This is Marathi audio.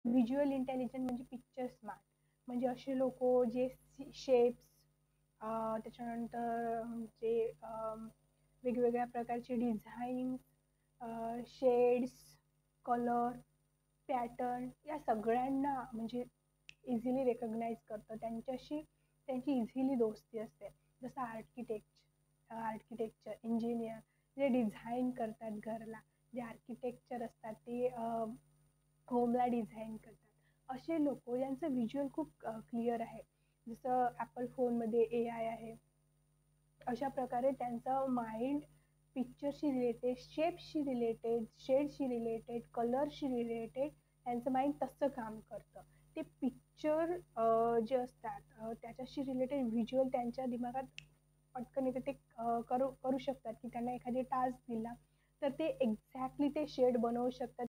व्हिज्युअल इंटेलिजन्स म्हणजे पिक्चर स्मार्ट, म्हणजे असे लोक जे शेप्स, त्याच्यानंतर जे वेगवेगळ्या प्रकारचे डिझाईन्स, शेड्स, कलर, पॅटर्न या सगळ्यांना म्हणजे इझिली रेकग्नाइज करतं, त्यांच्याशी त्यांची इझिली दोस्ती असते. जसं आर्किटेक्चर इंजिनियर जे डिझाईन करतात घरला, जे आर्किटेक्चर असतात ते होमला डिझाईन करतात, असे लोक यांचं व्हिज्युअल खूप क्लिअर आहे. जसं ॲपल फोनमध्ये AI आहे, अशा प्रकारे त्यांचं माइंड पिक्चरशी रिलेटेड, शेप्सशी रिलेटेड, शेडशी रिलेटेड, कलरशी रिलेटेड त्यांचं माइंड तसं काम करतं. ते पिक्चर जे असतात त्याच्याशी रिलेटेड व्हिज्युअल त्यांच्या दिमागात पटकन येते, ते करू करू शकतात की त्यांना एखादी टास्क दिला तर ते एक्झॅक्टली ते शेड बनवू शकतात